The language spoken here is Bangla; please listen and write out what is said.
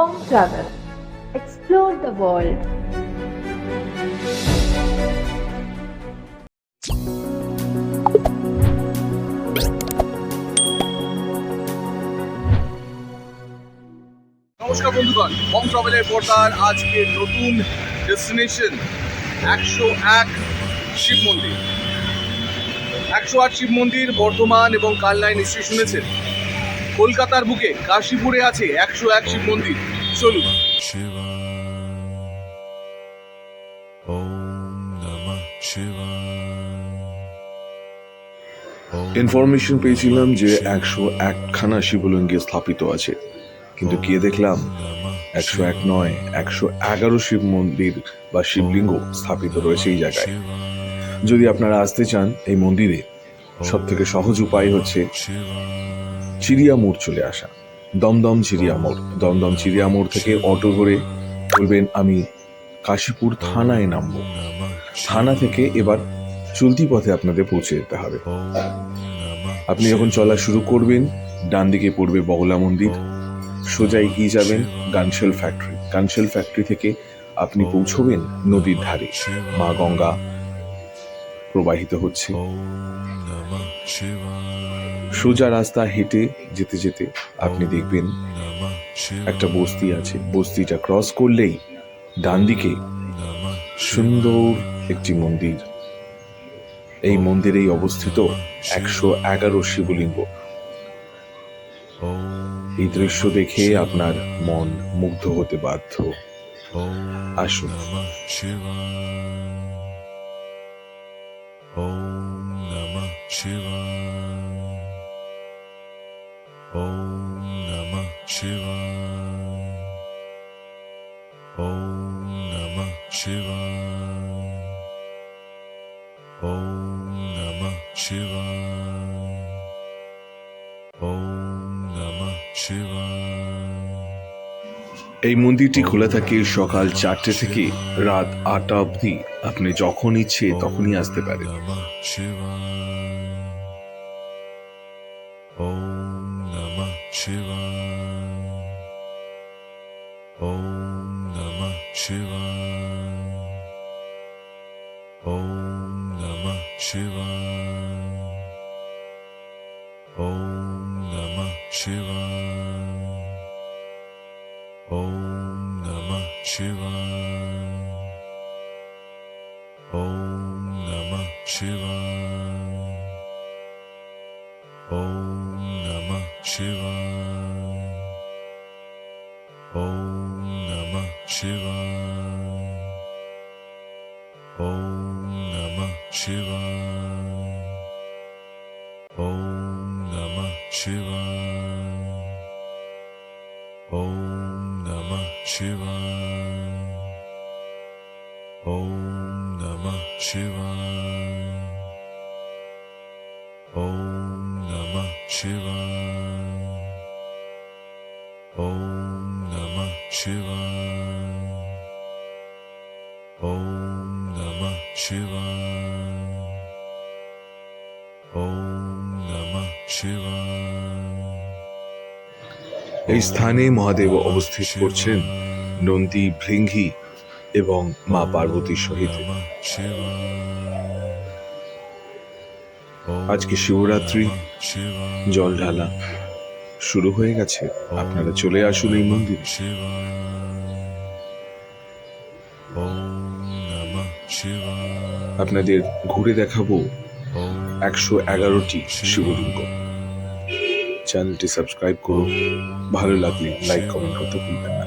Home Travel. Explore the world. নমস্কার বন্ধুগণ, হোম ট্রাভেলের পর্দার আজকে নতুন ডেস্টিনেশন 101 শিব মন্দির। 108 শিব মন্দির বর্ধমান এবং কালনায় নিশ্চয়ই শুনেছেন। কলকাতার বুকে কাশীপুরে আছে 101 শিব মন্দির। চলুন। ইনফরমেশন পেয়েছিলাম যে 101খানা শিবলিঙ্গে স্থাপিত আছে, কিন্তু গিয়ে দেখলাম 101 নয়, 111 শিব মন্দির বা শিবলিঙ্গ স্থাপিত রয়েছে এই জায়গায়। যদি আপনারা আসতে চান এই মন্দিরে, সব থেকে সহজ উপায় হচ্ছে চিড়িয়া মোড় চলে আসা। দমদম চিড়িয়া মোড়। দমদম চিড়িয়া মোড় থেকে অটো করে বলবেন আমি কাশীপুর থানায় নামবো। থানা থেকে এবার চলতি পথে আপনাদের পৌঁছে যেতে হবে। আপনি যখন চলা শুরু করবেন, ডান দিকে পড়বে বগলা মন্দির, সোজা এগিয়ে যাবেন গানশেল ফ্যাক্টরি। গানশেল ফ্যাক্টরি থেকে আপনি পৌঁছবেন নদীর ধারে। মা গঙ্গা প্রবাহিত হচ্ছে। সোজা রাস্তা হেঁটে যেতে যেতে আপনি দেখবেন একটা বস্তি আছে। বস্তিটা ক্রস করলেই ডান দিকে সুন্দর একটি মন্দির। এই মন্দিরেই অবস্থিত 111 শিবলিঙ্গ। এই দৃশ্য দেখে আপনার মন মুগ্ধ হতে বাধ্য। আসুন। এই মন্দিরটি খোলা থাকে সকাল 4টে থেকে রাত 8টা অবধি। আপনি যখন ইচ্ছে তখনই আসতে পারেন। এই স্থানে মহাদেব অবস্থিত করছেন নন্দী, ভৃঙ্গি এবং মা পার্বতীর সহিত। আজকে শিবরাত্রি, জল ঢালা শুরু হয়ে গেছে। আপনারা চলে আসুন এই মন্দিরে। আপনাদের ঘুরে দেখাবো 111টি শিবলিঙ্গ। চ্যানেলটি সাবস্ক্রাইব করুন। ভালো লাগলে লাইক কমেন্ট করতে ভুলবেন না।